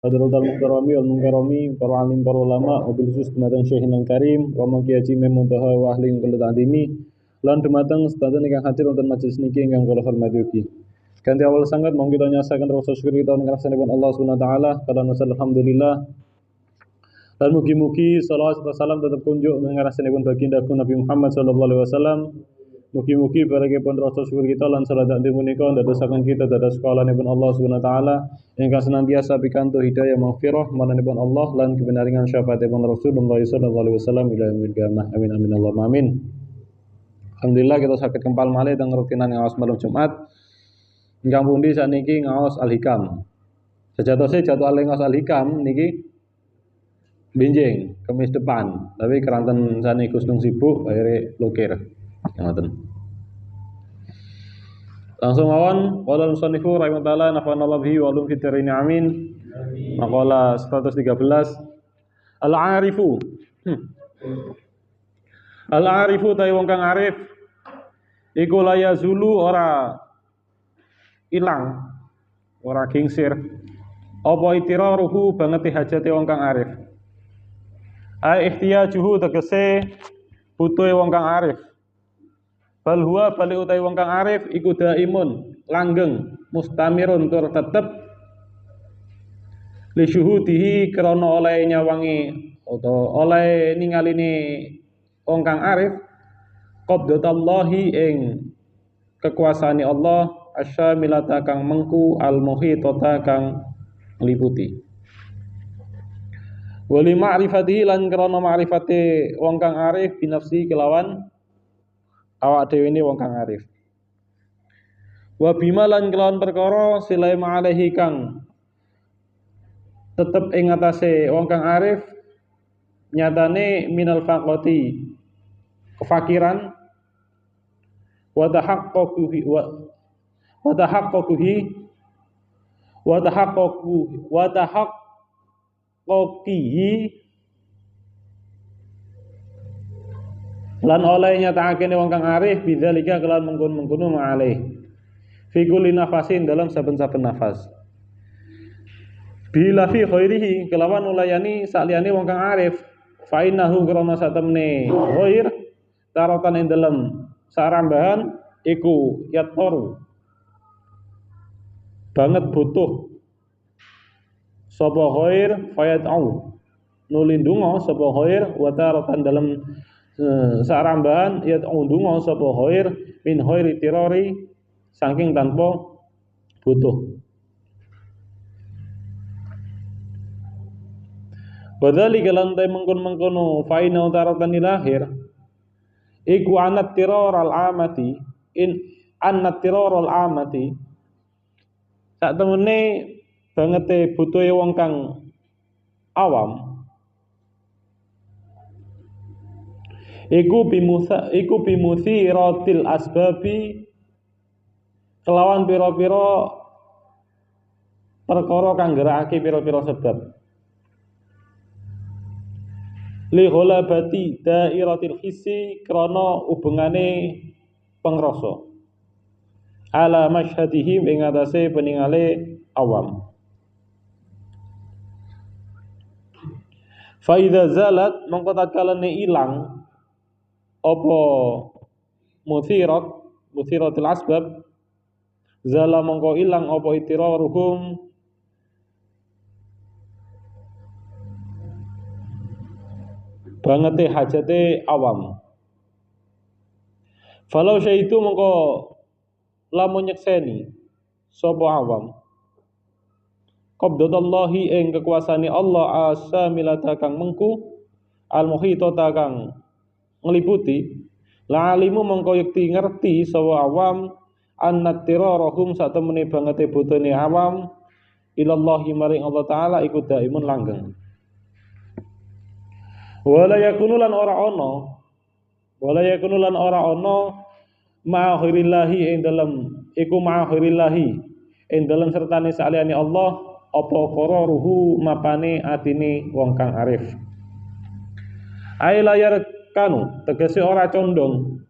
Hadratal Muhtarami wal Munkarami, para alim, para ulama, wabil khusus dumateng Syekhina Karim, Rama Kiai Haji Mem Muntaha wa ahli kula ta'zimi, lan dumateng sedayan ingkang hadir wonten majelis niki ingkang kula hormati ugi. Kanthi awal sangat monggo kita nyasaken rasa syukur kita ing ngrasanaken Allah Subhanahu wa taala, kadang alhamdulillah. Dan mugi-mugi salawat serta salam tetap kunjuk ing ngrasanaken baginda Nabi Muhammad sallallahu alaihi wasallam. Mugi-mugi barakipun rasa syukur kita lan salat punika ndadosaken kita dados kawalanipun Allah Subhanahu wa taala ingkang senantiasa pikantuk hidayah maghfirah mananipun Allah lan kebenaringan syafaatipun Rasulullah sallallahu alaihi wasallam ila yaumil qiyamah. Amin amin Allahumma amin. Alhamdulillah kita saged kempal malih teng rutinan ngaos malam Jumat. Ingkang pundi sakniki ngaos Al-Hikam. Sejatosé jadwal ngaos Al-Hikam niki benjing Kamis depan, tapi keranten saniki Gustung sibuk akhirnya lokir. Ngoten. Langsung mawon qala al-musannifu rahimahullah nafa'anallahu bihi wa ulum fitrin amin. Maqala 113 Al-Arifu. Al-Arifu ta wong kang arif iku laya zulu ora ilang, ora gingsir. Apa itiraruhu banget hajate wong kang arif. Ai ihtiyajuhu tegese butuhe wong kang arif. Bal huwa bali utawi wong kang arif iku daimun langgeng mustamirun tur tetep li syuhudihi krana oleh nyawangi utawa oleh ningaline wong kang arif qabdatallahi ing kekuasaane Allah asyamilata kang mengku al muhitata kang ngliputi wali ma'rifatihi lan krana ma'rifate wong kang arif binafsi kelawan awak dhewe ini wong kang arif. Wa bima lan kelawan perkara silai ma'alehi kang tetep ing atase wong kang arif nyatane minal faqati kefakiran wa tahaqquhi wa tahaqquhi lan oleh nyatakake wong kang arif bidzalika kelawan mengkon-mengkono ma'alih fi kulli nafasin dalam saben-saben nafas bila fi khairihi kelawan ulayani saliyane wong kang arif fa innahu krana satemene ghair taratan ing dalem sarambahan iku yatoru banget butuh sapa ghair fayat'u nulindunga sapa ghair wa taratan dalem sarambahan ya undunga sapa ghair min ghairi tirari saking tanpa butuh. Badali kalantai mengkon-mengkono faina utaratan ilahir iku anat tiror al-amati in anat tiror al-amati sak temene bangete butuhe wong kang awam iku bimuthiratil asbabi kelawan pira-pira perkara kang gerakake pira-pira sebab li ghalabati dairatil hissi krana hubungane pengrasa ala masyhadihim ing atase peningale awam fa idza zalat mongko tatkalane ilang apa muthiratul asbab zala mongko ilang apa itiraruhum bangete hajate awam falau syaitu mongko lamun nyekseni sapa awam qabdatallahi ing kekuasaane Allah asamilata kang mengku al muhitata kang ngliputi la alimu mongko yekti ngerti sawa awam annat tirarahum satemene bangete butune awam ilallahi maring Allah taala iku daimun langgeng wala yakunu lan ora ana ma ghirillahi ing dalem iku ma ghirillahi ing dalem sertane saliyane Allah apa qararuhu mapane atine wong kang arif ai layar kanu tegese ora condong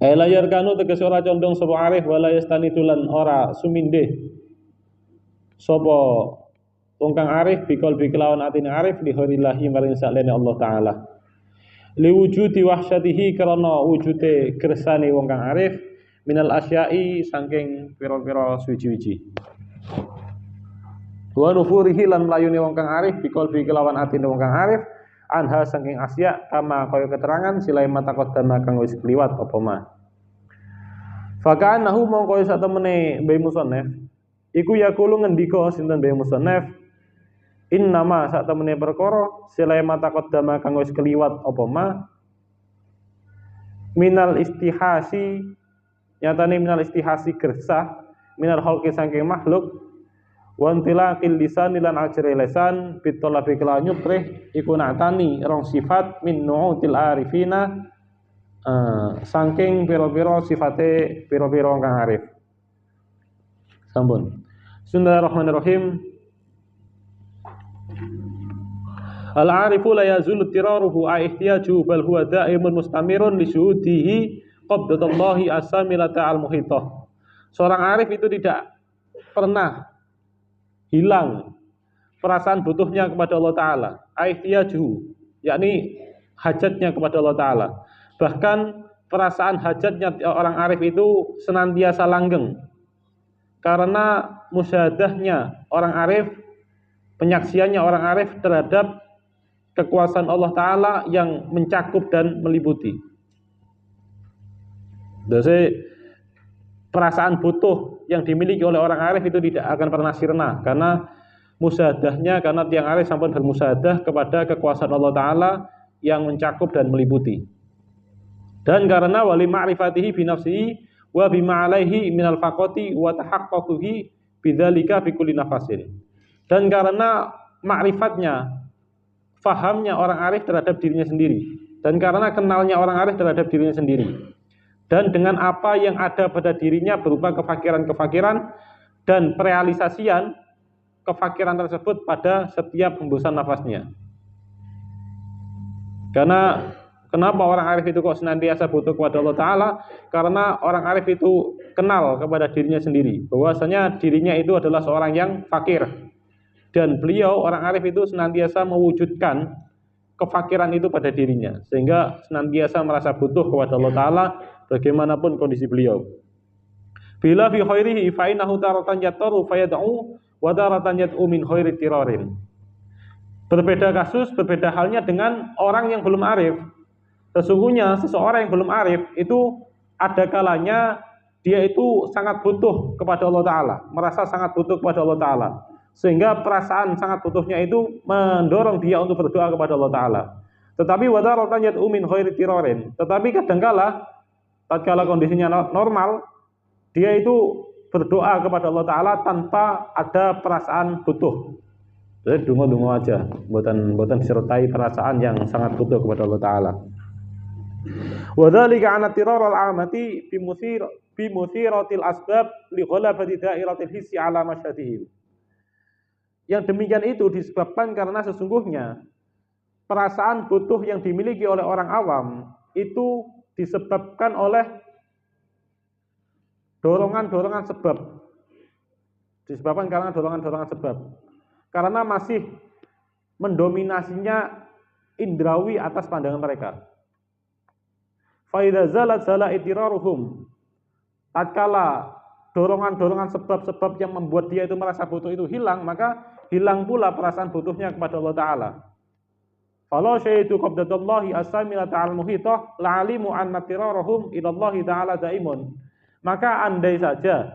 Layar kanu tegese ora condong sapa arif wala yastanidulan ora sumindih sapa wong kang arif bikol kelawan atine arif li ghorillahi maring salene Allah taala. Liwujudi wahsyatihi karena wujude kersane wong kang arif minal asyai saking pira-pira suci-suci. Wa nufurihi lan mlayune wong kang arif bikol kelawan atine wong kang arif anha saking asya kama kaya keterangan silai mata qaddama kang wis kliwat apa mah. Fakanahu mongko sak temene Mbah Musannaf iku yaqulu ngendika sinten Mbah Musannaf innama sak temene perkara silai mata qaddama kang wis kliwat apa mah minal istihasi nyatane minal istihasi gersah minal khalqi saking makhluk wantilaqil lisan lan ajre lesan bitolabi kelawan nyuprih iku natani rong sifat min nu'util arifina saking pira-pira sifate pira-pira kang arif. Sampun. Bismillahirrahmanirrahim. Al-arifu la yazulu tiraruhu ihtiyaju bal huwa daimun mustamirun li syuhudihi qabdatullahi as-samilata al-muhitah. Seorang arif itu tidak pernah hilang perasaan butuhnya kepada Allah Ta'ala, ihtiyaju, yakni hajatnya kepada Allah Ta'ala. Bahkan perasaan hajatnya orang arif itu senantiasa langgeng karena musyahadahnya orang arif, penyaksiannya orang arif terhadap kekuasaan Allah Ta'ala yang mencakup dan meliputi. Jadi perasaan butuh yang dimiliki oleh orang arif itu tidak akan pernah sirna karena musyahadahnya, karena tiang arif sampai bermusyahadah kepada kekuasaan Allah Ta'ala yang mencakup dan meliputi. Dan karena wali ma'rifatihi bi nafsihi wa bima alaihi minal faqati wa tahaqquhi bidzalika fi kulli nafasin. Dan karena ma'rifatnya, fahamnya orang arif terhadap dirinya sendiri, dan karena kenalnya orang arif terhadap dirinya sendiri, dan dengan apa yang ada pada dirinya berupa kefakiran-kefakiran dan perealisasian kefakiran tersebut pada setiap hembusan nafasnya. Karena kenapa orang arif itu kok senantiasa butuh kepada Allah Ta'ala? Karena orang arif itu kenal kepada dirinya sendiri, bahwasanya dirinya itu adalah seorang yang fakir. Dan beliau, orang arif itu senantiasa mewujudkan kefakiran itu pada dirinya, sehingga senantiasa merasa butuh kepada Allah Ta'ala bagaimanapun kondisi beliau. Bila fi khairihi fa innahu taratan yataru fayad'u wa taratan yad'u min khairi tirarin. Berbeda kasus, berbeda halnya dengan orang yang belum arif. Sesungguhnya seseorang yang belum arif itu ada kalanya dia itu sangat butuh kepada Allah Ta'ala, merasa sangat butuh kepada Allah Ta'ala, sehingga perasaan sangat butuhnya itu mendorong dia untuk berdoa kepada Allah Ta'ala. Tetapi wadaratan yad'u min khairi tirarin. Tetapi kadangkala tatkala kondisinya normal, dia itu berdoa kepada Allah Ta'ala tanpa ada perasaan butuh. Jadi dungo-dungo aja, buatan disertai perasaan yang sangat butuh kepada Allah Ta'ala. Wadzalika ana tiraral amati bi muthiratil asbab li ghalabati dairatil hissi ala masyadihim. Yang demikian itu disebabkan karena sesungguhnya perasaan butuh yang dimiliki oleh orang awam itu disebabkan oleh dorongan-dorongan sebab. Disebabkan karena dorongan-dorongan sebab. Karena masih mendominasinya indrawi atas pandangan mereka. Fa idza zalat zala itiraruhum. Tatkala dorongan-dorongan sebab-sebab yang membuat dia itu merasa butuh itu hilang, maka hilang pula perasaan butuhnya kepada Allah Ta'ala. Falau syaitu qabdatullahi as-samilata al-muhitah la'alimu anna tirarahum ilallahi ta'ala daimun. Maka andai saja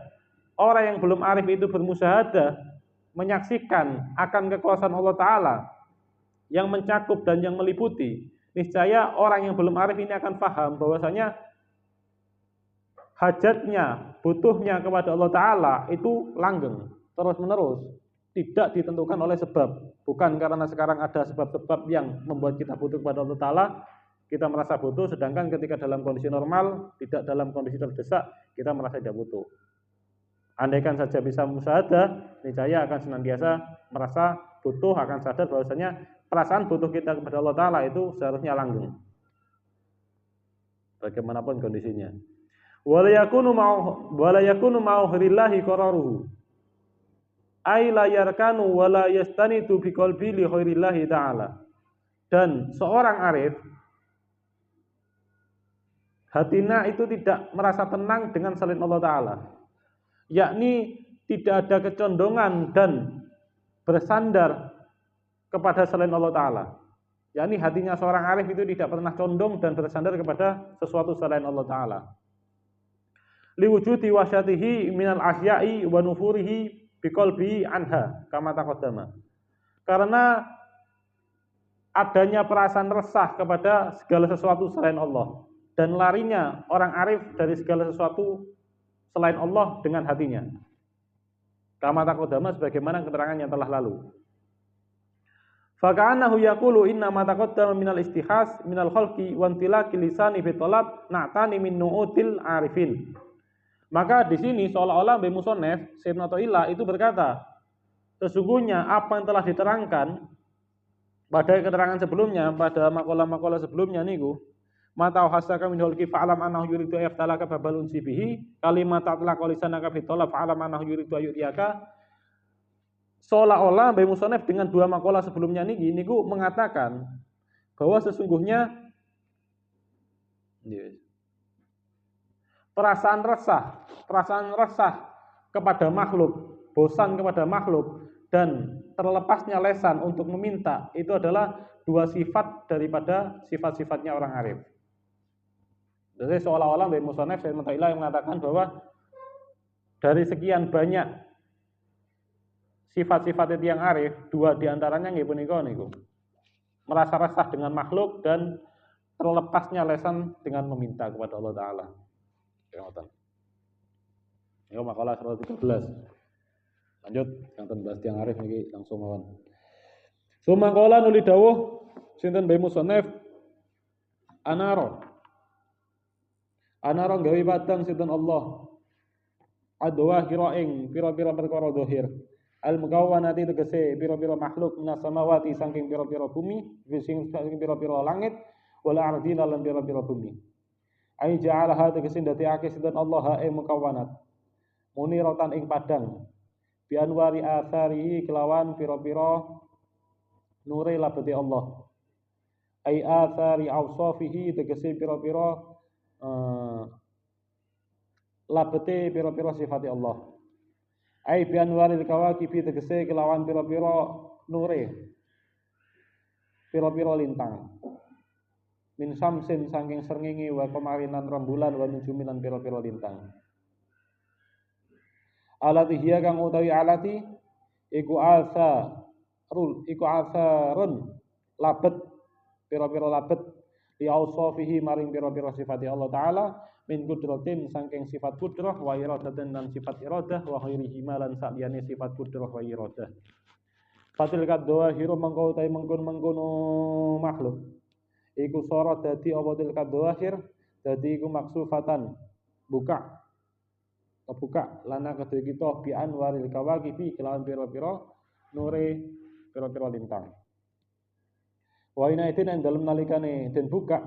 orang yang belum arif itu bermusyahadah, menyaksikan akan kekuasaan Allah Ta'ala yang mencakup dan yang meliputi, niscaya orang yang belum arif ini akan paham bahwasanya hajatnya, butuhnya kepada Allah Ta'ala itu langgeng, terus menerus, tidak ditentukan oleh sebab. Bukan karena sekarang ada sebab-sebab yang membuat kita butuh kepada Allah Ta'ala, kita merasa butuh, sedangkan ketika dalam kondisi normal, tidak dalam kondisi terdesak, kita merasa tidak butuh. Andaikan saja bisa musyahadah, niscaya akan senantiasa merasa butuh, akan sadar bahwasanya perasaan butuh kita kepada Allah Ta'ala itu seharusnya langgeng bagaimanapun kondisinya. wala yakunu ma'u ghirillahi qararuhu ay la yarkanu wala yastanitu bi qalbi li ghairillahi ta'ala. Dan seorang arif hatinya itu tidak merasa tenang dengan selain Allah Ta'ala, yakni tidak ada kecondongan dan bersandar kepada selain Allah Ta'ala, yakni hatinya seorang arif itu tidak pernah condong dan bersandar kepada sesuatu selain Allah Ta'ala. Liwujudi wasyatihi minal asya'i wa nufurihi biqalbi anha kama taqaddama, karena adanya perasaan resah kepada segala sesuatu selain Allah dan larinya orang arif dari segala sesuatu selain Allah dengan hatinya. Kama taqaddama, sebagaimana keterangan yang telah lalu. Faka'annahu yaqulu inna ma taqaddama minal istihas minal khalqi wa intilaqi lisani bi talab na'tani min nu'util arifin. Maka di sini seolah-olah Mbah Musonef Sayyidina Athaillah itu berkata, sesungguhnya apa yang telah diterangkan pada keterangan sebelumnya, pada makalah-makalah sebelumnya niku, mata hasaka min hulki fa'alam annahu yuridu ayaftalaka babal unsi bihi kalimat ta'tlaqa lisanaka fi talab fa'alam annahu yuridu ayutiyaka. Seolah-olah Mbah Musonef dengan dua makalah sebelumnya niku mengatakan bahwa sesungguhnya perasaan resah kepada makhluk, bosan kepada makhluk, dan terlepasnya lesan untuk meminta, itu adalah dua sifat daripada sifat-sifatnya orang arif. Jadi seolah-olah Mbah Musonef yang mengatakan bahwa dari sekian banyak sifat-sifat itu yang arif, dua diantaranya nggih punika niku merasa resah dengan makhluk dan terlepasnya lesan dengan meminta kepada Allah Ta'ala. Ini makalah 113. Lanjut yang tenbas tiang arif niki langsung mawon. Sumangkola nuli dawuh sinten Mbah Musonef anaro gawe padang sinten Allah adwa kira ing pira-pira perkara zahir al mukawwanati tegese pira-pira makhluk minas samawati saking pira-pira bumi saking pira-pira langit wala ardina lan pira-pira bumi. Ai ja'alaha tegese ndadekake sinten Allah ing mukawwanat muniratan ing padang bi anwari athari kelawan pira-pira nure labete Allah. Ai athari awsafihi tegese pira-pira labete pira-pira sifat Allah. Ai bi anwaril kawakibi tegese kelawan pira-pira nure pira-pira lintang. Min samsin saking srengenge wa kemarinan rembulan wa nujuminan pira-pira lintang. Alati hiya kang utawi alati iku asarun labet pira-pira labet li ausafihi maring pira-pira sifat Allah Ta'ala min kudratin saking sifat kudrah wa iradatin lan sifat iradah wa ghairihi lan saliyane sifat kudrah wa iradah. Fatil kadzahiru mangko utawi mengkon-mengkono makhluk iku sorot dadi apa tilka dzahir dadi iku maksufatan buka lana kedue kita bi anwaril kawakibi kelawan pira-pira nure pira-pira lintang. Wa ina itin ing dalem nalikane den buka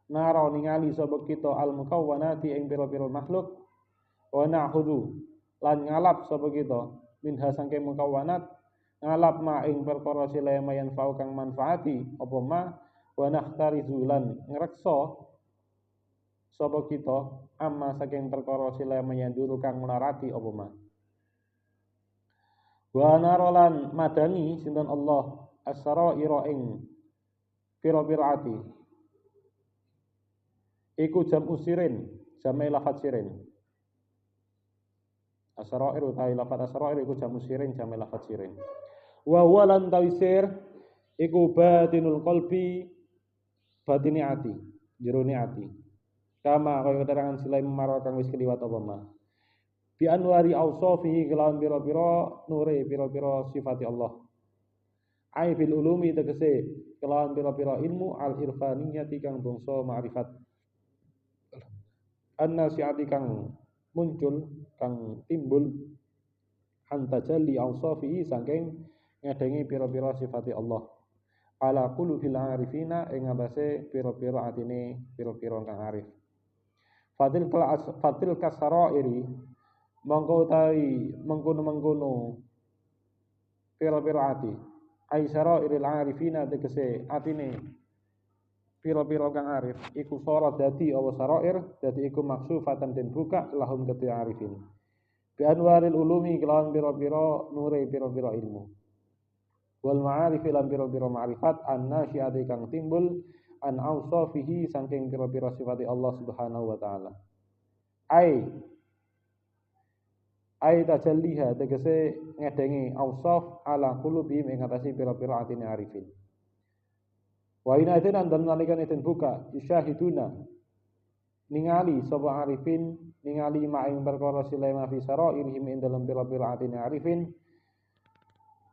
naro ningali sapa kita al mukawwanati ing pira-pira makhluk wa na'khudhu lan ngalap sapa kita minha sangke mukawwanat ngalap ma ing perkara sila mayan fau kang manfaati apa ma wa nakhtarizu lan ngreksa sapa kita amma saking perkara sila mayan duru kang melarati apa ma wa narolan madani sinten Allah as-saraira ing pira-pira ati iku jam usirin jame lafat sirin as-sarair utawi lafat as-sarair iku jam usirin jame lafat sirin. Wa huwa lan tawisir iku batinul qalbi batini ati jerone ati kama kaya keterangan silai memaro kang wis kliwat apa mah bi anwari ausafihi kelawan pira-pira nure pira-pira sifati Allah ai bil ulumi tegese kelawan pira-pira ilmu al irfaniyati kang bangsa ma'rifat annasiati kang muncul kang timbul antajalli ausafihi saking ngadengi pira-pira sifati Allah ala qulubil arifina ing ngatasé pira-pira atine pira-pira kang arif fatil kasarairi mongko utawi mengkono-mengkono pira-pira ati ai sarairil arifina tegese atine pira-pira kang arif iku sorot dadi apa sarair dadi iku maksufatan den buka lahum kedhe arifin bi anwaril ulumi kelawan pira-pira nure pira-pira ilmu wal ma'arif lan pira-pira ma'rifat annasyiati kang timbul an ausafihi saking pira-pira sifat Allah Subhanahu wa taala ai tajalliha tegese ngedengi ausaf ala qulubihim ing atase pira-pira atine arifin wa ina iten dan nalikan iten buka isyahiduna ningali sapa arifin ningali ma'ing perkara silema fi sarairihim ing dalam pira-pira atine arifin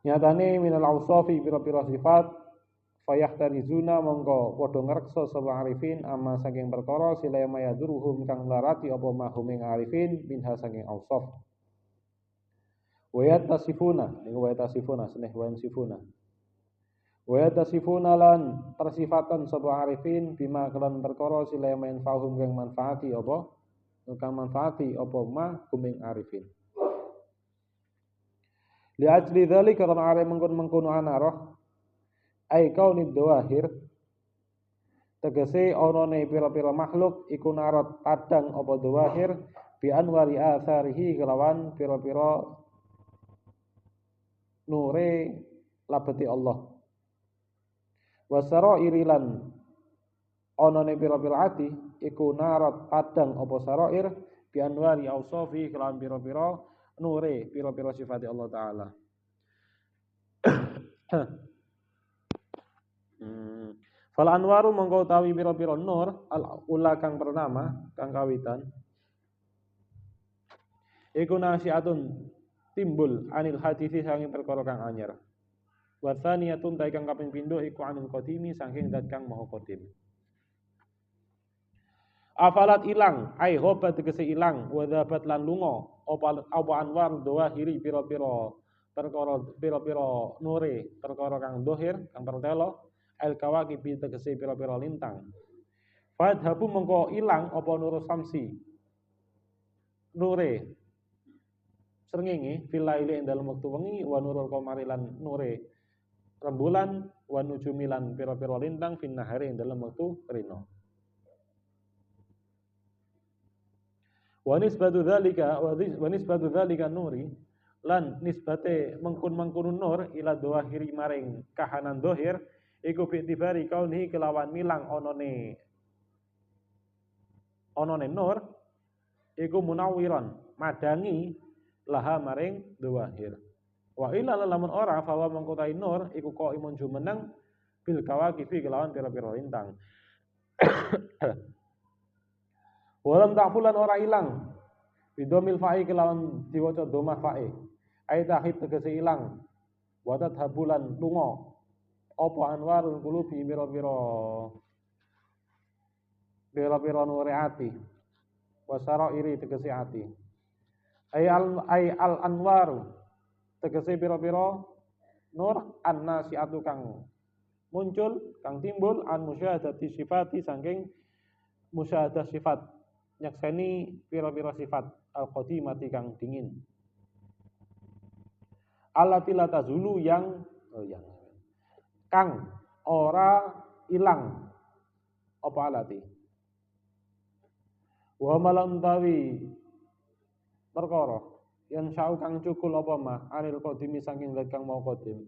nyatane minal ausafi pira-pira sifat fayahtarizuna mongko padha ngreksa sapa arifin amma saking perkara silema yaduruhum kang larati apa mahum ing arifin minha saking ausaf wa yatasifuna niku wa yatasifuna seneh wa yansifuna wa yatasifuna lan persifatan sapa arifin bima kelan perkara silema fahum kang manfaati apa mahum ing arifin li ajli dzalika karena arep mengkon-mengkono anarah ai kaunid dawahir tegese onone pira-pira makhluk iku narat padang apa dawahir bi anwari atharihi kelawan pira-pira nure labeti Allah wasarairi lan onone pira-pira ati iku narat padang apa sarair bi anwari ausafi kelawan pira-pira nure pira-pira sifat Allah taala Fal anwaru mongko utawi pira-pira nur al ula kang pertama kang kawitan iku nasiatun timbul anil hadisi saking perkara kang anyar wa tsaniyatun ta kang kaping pindho iku anil qadimi saking zat kang maha qadim afalat ilang ai hobat tegese ilang wa dzabat lan lunga apa anwar dawahiri pira-pira perkara pira-pira nure perkara kang dohir kang pertelo al kawakibi tegese pira-pira lintang fadhabu mengko ilang apa nurus samsi nure srengenge fil laili ing dalem wektu wengi wa nurul qamari lan nure rembulan wa nujumi lan pira-pira lintang fin nahari ing dalem wektu rina wa nisbatu dzalika nuri lan nisbate mengkun nur ila dhahiri maring kahanan dohir iku bi'tibari kaunihi kelawan milang onone nur iku munawwiran madangi laha maring dhahir wa illa lamun ora fawa mengkotai nur iku qaimun jumeneng bil kawakibi kelawan pira-pira lintang walam ta'fulan ora ilang bidomil fa'i kelawan diwaca domah fa'i ai tahib tegese ilang wa tadhabulan lunga apa anwarul qulubi pira-pira nure ati wa sarairi tegese ati ai al anwaru tegese pira-pira nur annasiatu kang muncul kang timbul an musyahadati sifati saking musyahadah sifat nyakseni pira-pira sifat al qadimati kang dingin allati la tazulu yang kang ora ilang apa alati wa malam tawi perkara yang syau kang cukul apa mah anil qadimi saking zat kang mau qadim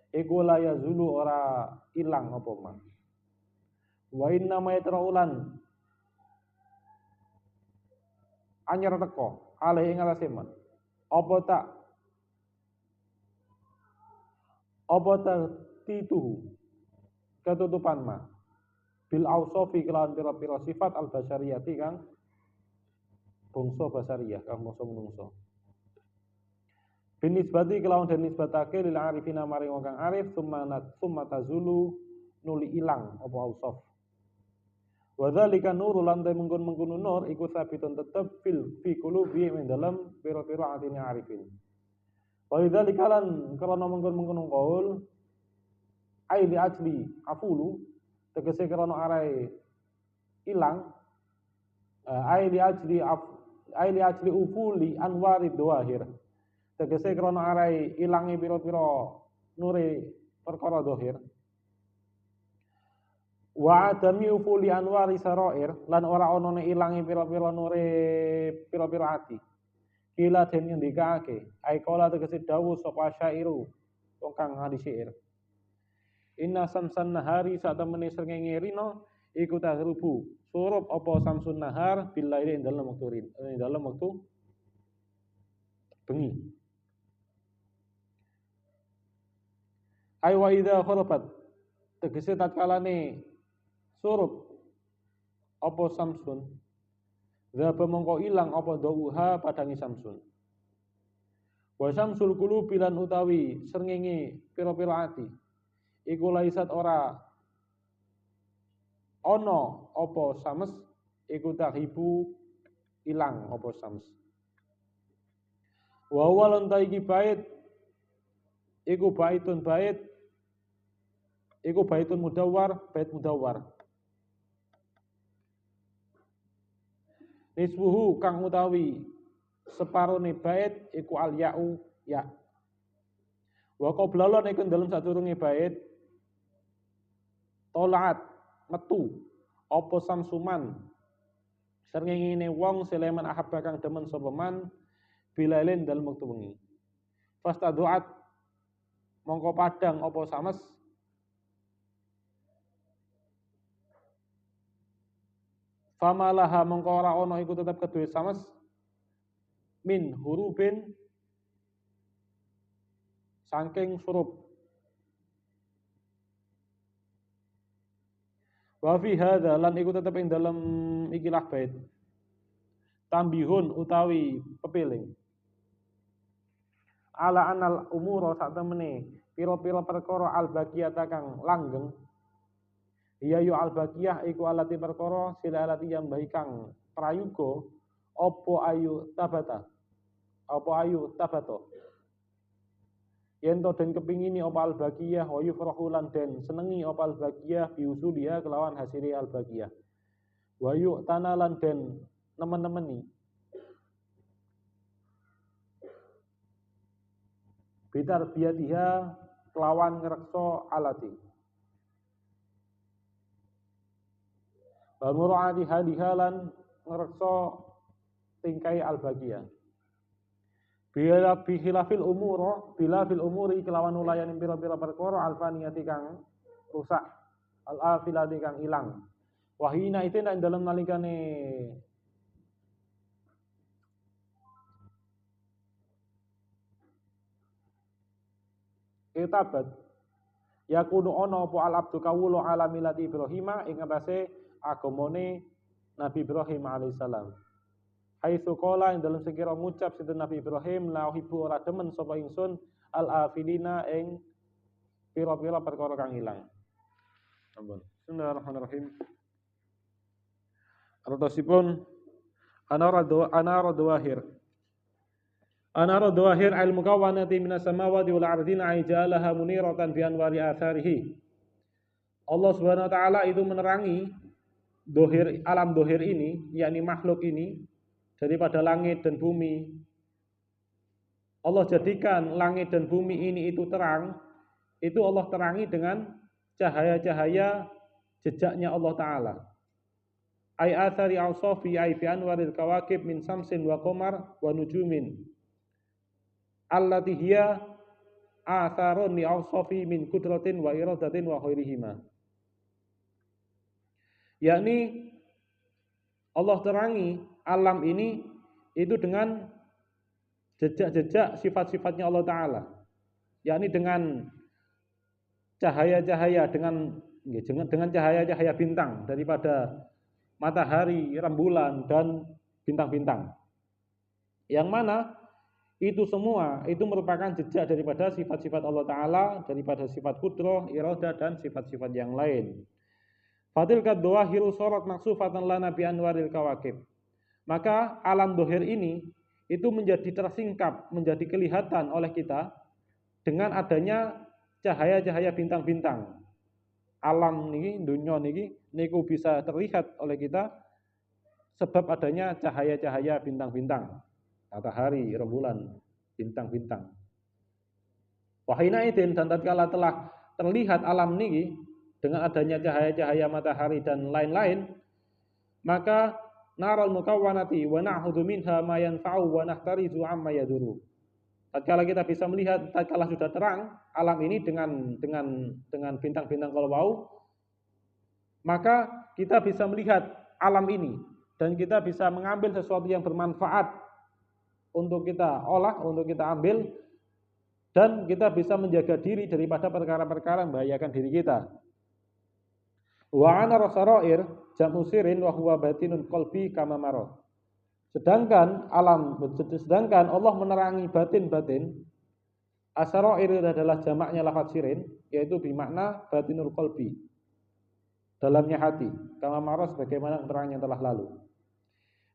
iku la yazulu ora ilang apa mah wa inna ma yatraulan anyar teko alih ing atase man apa tituhu ketutupan ma bil ausofi kelawan pira-pira sifat al basyariyati kang bangsa basariyah kang bangsa menungso binisbati kelawan den nisbatake lil arifina maring wong kang arif summa tazulu nuli ilang apa ausof wa dzalika nurul lan mengkon nur iku sabitun tetep fi qulubi ing dalam pira-pira atine arifin wa dzalika lan karena mengkon qaul ai li ajli afulu tegese krana arae ilang ai li ajli ufuli anwarid dhahir. Tegese krana arai ilangi pira-pira nure perkara dhahir. Wa adami ufuli anwari sarair lan ora ana ilangi pira-pira nure pira-pira ati. Kila den ngendikake, ai kala tegese dawuh sapa syairu wong kang ahli syair. Inna samsan nahari sak temene srengenge rina iku tahrubu surup apa samsun nahar billaili ing dalem wektu bengi. Ai wa idza kharabat tegese tatkalane surup apa samsun zaba mongko ilang apa dauha padangi samsun. Wa samsul qulubi lan utawi srengenge pira-pira ati iku laisat ora ana apa sames iku tahibu ilang apa sams. Wa walan ta iki bait iku baitun mudawwar bait mudawwar. Nisbuhu kang utawi separone bait iku al ya'u ya. Wa qablalon iku dalem sadurunge bait tolaat metu apa samsuman srengenge wong seleman ahabba kang demen sapa man bilailin dalem wektu wengi. Fastaduat mongko padang apa sames famalaha mongko ora ana iku tetep keduwe sames min hurubin saking surup. Wa fi hadza lan iku tetep ing dalem ikilah bait tambihun utawi pepiling ala anal umura sak temene pira-pira perkara al baqiyata kang langgeng iya yu al baqiyah iku alati perkara sila alati yang baik kang prayuga apa ayu tabato yen to den kepingini apa al baqiyah wa yufrahu lan den senengi apa al baqiyah biusulia kelawan hasili al baqiyah wa yu tanalan den nemen-nemeni bitar biadiha kelawan ngrekso alati wa mura'ati halihalan ngrekso tingkai al-baqiyah bila bihilafil umuri kelawan ulayan pira-pira perkara alfaniyati kang rusak al-afilati kang ilang wahina itu nek dalam nalikane kitabat yakunu ana apa al abdu kawula ala milati Ibrahim ing atase agamane Nabi Ibrahim alaihissalam. Haitsu qala ing dalem sekira ngucap sinten Nabi Ibrahim la uhibbu ora demen sapa ingsun al afilina ing pira-pira perkara kang ilang. Ampun. Bismillahirrahmanirrahim. Artosipun anara dawahir al mukawwanati minas samawati wal ardina ajalaha muniratan bi anwari atharihi. Allah Subhanahu wa taala itu menerangi alam dohir ini, yakni makhluk ini daripada langit dan bumi. Allah jadikan langit dan bumi ini itu terang, itu Allah terangi dengan cahaya-cahaya jejaknya Allah taala. Ai athari awsafi ai bi anwaril kawakib min samsin wa qamar wa nujumin allati hiya atharun li awsafi min kudratin wa iradatin wa khairihima. Yakni Allah terangi alam ini itu dengan jejak-jejak sifat-sifatnya Allah Ta'ala, yakni dengan cahaya-cahaya dengan cahaya-cahaya bintang daripada matahari, rembulan dan bintang-bintang, yang mana itu semua itu merupakan jejak daripada sifat-sifat Allah Ta'ala, daripada sifat kudrah, iradah dan sifat-sifat yang lain. Fatilka dhawahiru sarat maksufatan lana bi anwaril kawakib. Maka alam dohir ini itu menjadi tersingkap, menjadi kelihatan oleh kita dengan adanya cahaya-cahaya bintang-bintang. Alam niki, dunia niki niku bisa terlihat oleh kita sebab adanya cahaya-cahaya bintang-bintang, matahari, rembulan, bintang-bintang. Wahina idin, dan tatkala telah terlihat alam niki dengan adanya cahaya-cahaya matahari dan lain-lain, maka naral mukawwanati wa na'khudhu minha ma yanfa'u wa nahtarizu amma yadurru. Tatkala kita bisa melihat, tatkala sudah terang alam ini dengan bintang-bintang kalau mau, maka kita bisa melihat alam ini dan kita bisa mengambil sesuatu yang bermanfaat untuk kita olah, untuk kita ambil, dan kita bisa menjaga diri daripada perkara-perkara yang membahayakan diri kita. Wa ana rasarair jam'u sirin wa huwa batinun qalbi kama marad. Sedangkan Allah menerangi batin-batin. Asarair adalah jamaknya lafaz sirin, yaitu bermakna batinul qalbi, dalamnya hati, kama marad sebagaimana keterangan yang telah lalu.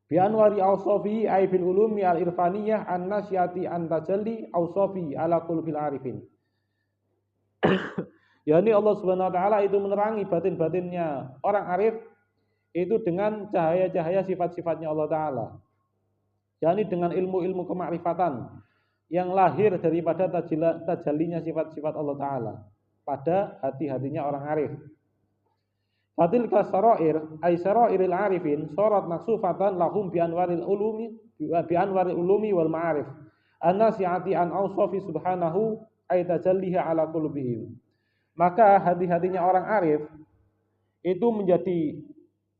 Bi anwari awsafi ay bil ulumi al irfaniyah an nasyati an tajalli awsafi ala qulubil arifin. Yani Allah Subhanahu wa taala itu menerangi batin-batinnya orang arif itu dengan cahaya-cahaya sifat-sifatnya Allah taala. Yani dengan ilmu-ilmu kemakrifatan yang lahir daripada tajallinya sifat-sifat Allah taala pada hati-hatinya orang arif. Fatilka sarair ay sarairil arifin sarat maksufatan lahum bi anwaril ulumi wal ma'arif annasi'ati an awsafi subhanahu ay tajalliha ala qulubihim. Maka hati-hatinya orang arif itu menjadi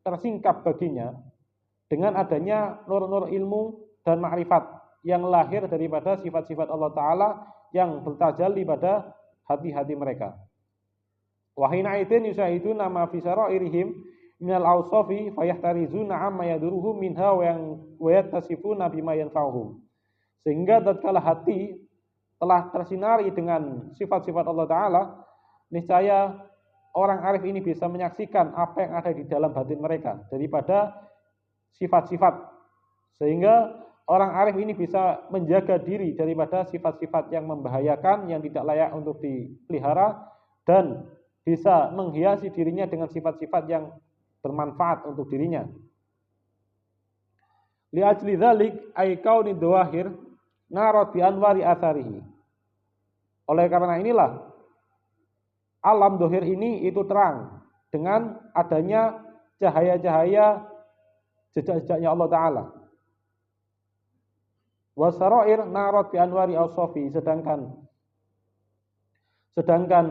tersingkap baginya dengan adanya nur-nur ilmu dan makrifat yang lahir daripada sifat-sifat Allah Ta'ala yang bertajalli pada hati-hati mereka. Wahina itin yusahiduna ma fi sarairihim minal awsafi fayahtarizuna amma yaduruhum minha wa yattasifuna bima yanfa'uhum. Sehingga tatkala hati telah tersinari dengan sifat-sifat Allah Ta'ala, niscaya orang arif ini bisa menyaksikan apa yang ada di dalam batin mereka daripada sifat-sifat. Sehingga orang arif ini bisa menjaga diri daripada sifat-sifat yang membahayakan, yang tidak layak untuk dipelihara, dan bisa menghiasi dirinya dengan sifat-sifat yang bermanfaat untuk dirinya. Li ajli dzalik ay kauni dawahir narat bi anwari atharihi. Oleh karena inilah alam dohir ini itu terang dengan adanya cahaya-cahaya jejak-jejaknya Allah Ta'ala. Wasarair narat bi anwari awsafi, sedangkan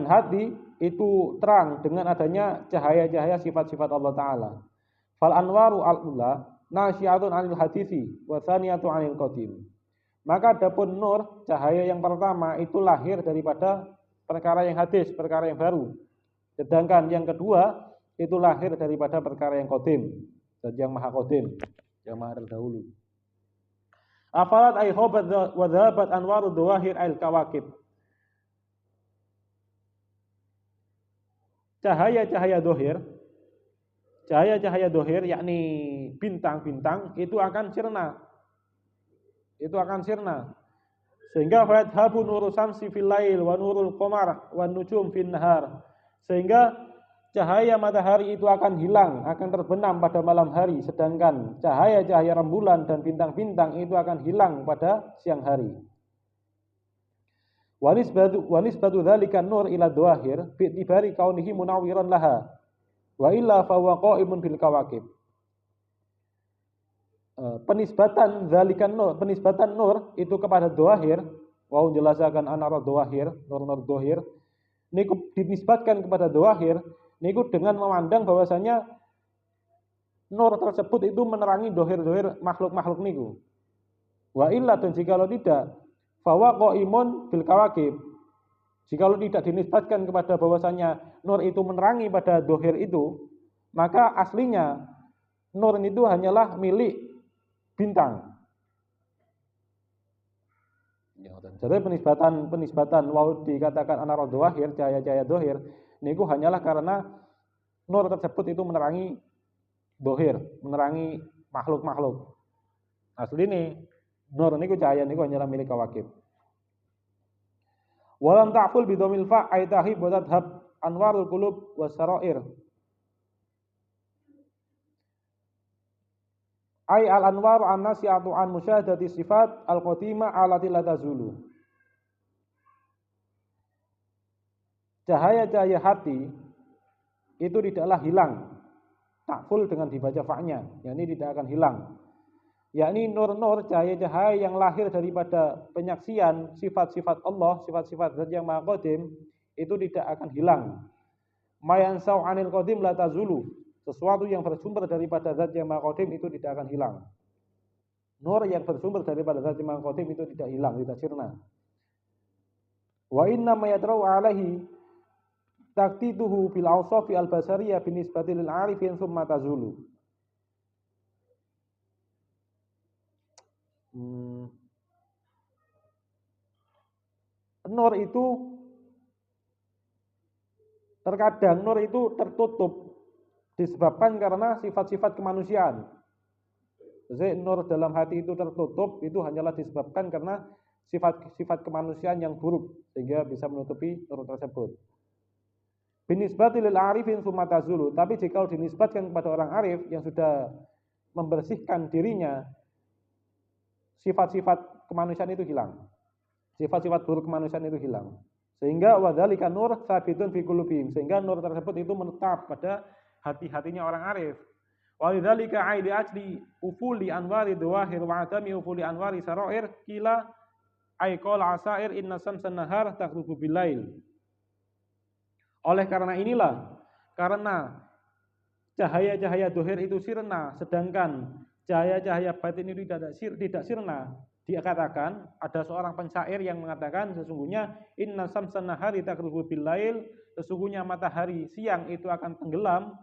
hati itu terang dengan adanya cahaya-cahaya sifat-sifat Allah Ta'ala. Fal anwaru al-ula nasyiatun anil hadisi wa tsaniyatu anil qadim. Maka adapun nur, cahaya yang pertama itu lahir daripada perkara yang hadis, perkara yang baru. Sedangkan yang kedua itu lahir daripada perkara yang qadim, dan yang maha qadim, yang maha terdahulu. Afalat ay hobat wa dhahabat anwaru dawahir al kawakib. Cahaya-cahaya dohir, yakni bintang-bintang itu akan sirna. Sehingga fadhabu nuru samsi fil lail wa nurul qamar wa nujum fin nahar. Sehingga cahaya matahari itu akan hilang, akan terbenam pada malam hari, sedangkan cahaya-cahaya rembulan dan bintang-bintang itu akan hilang pada siang hari. Wa nisbatu dzalika nur ila dhawahir bi itibari kaunihi munawwiran laha wa illa fa huwa qa'imun bil kawakib. Penisbatan nur itu kepada dhawahir, wa menjelaskan anara dhawahir, nur-nur dhahir niku dinisbatkan kepada dhawahir niku dengan memandang bahwasanya nur tersebut itu menerangi dhahir-dhahir makhluk-makhluk niku. Wa illa, dan jikalau tidak, bahwa qaimun bil kawakib, jikalau tidak dinisbatkan kepada bahwasanya nur itu menerangi pada dhahir itu, maka aslinya nur itu hanyalah milik bintang. Jadi penisbatan wau dikatakan anara dhawahir, cahaya-cahaya dhahir niku hanyalah karena nur tersebut itu menerangi dhahir, menerangi makhluk-makhluk. Asli ini nur niku cahaya niku hanyalah milik kawakib. Walam ta'ful bidomil fa aitahi badadhab anwarul qulub wasarair. Ai al-anwaru an-nasi'atu an musyahadati sifat al-qadimah allati la tazulu. Cahaya-cahaya hati itu tidaklah hilang, takful dengan dibaca fa'nya, yakni tidak akan hilang. Yakni nur-nur, cahaya-cahaya yang lahir daripada penyaksian sifat-sifat Allah, sifat-sifat zat yang maha qadim, itu tidak akan hilang. Mayansau anil qadim la tazulu. Sesuatu yang bersumber daripada zat yang maha qadim itu tidak akan hilang. Nur yang bersumber daripada zat yang maha qadim itu tidak hilang, tidak sirna. Wa inna ma yadra'u alaihi taqtituhu fil awsafi al-basariyah binisbati lil arifin summa tazulu. Nur itu terkadang nur itu tertutup disebabkan karena sifat-sifat kemanusiaan. Jadi nur dalam hati itu tertutup itu hanyalah disebabkan karena sifat-sifat kemanusiaan yang buruk sehingga bisa menutupi nur tersebut. Binisbati lil arifin summa tazulu, tapi jika dinisbatkan kepada orang arif yang sudah membersihkan dirinya, sifat-sifat kemanusiaan itu hilang. Sifat-sifat buruk kemanusiaan itu hilang. Sehingga wadzalika nur sabitun fi qulubihim, sehingga nur tersebut itu menetap pada hati-hatinya orang arif. Walidzalika aidi ajli ufuli anwari dawahir wa adami ufuli anwari sarair kila ay qala asair inna samsan nahar taghrubu bilail. Oleh karena inilah, karena cahaya-cahaya dohir itu sirna, sedangkan cahaya-cahaya batin itu tidak sirna, dia katakan, ada seorang pensair yang mengatakan sesungguhnya inna samsan nahari taghrubu bilail, sesungguhnya matahari siang itu akan tenggelam,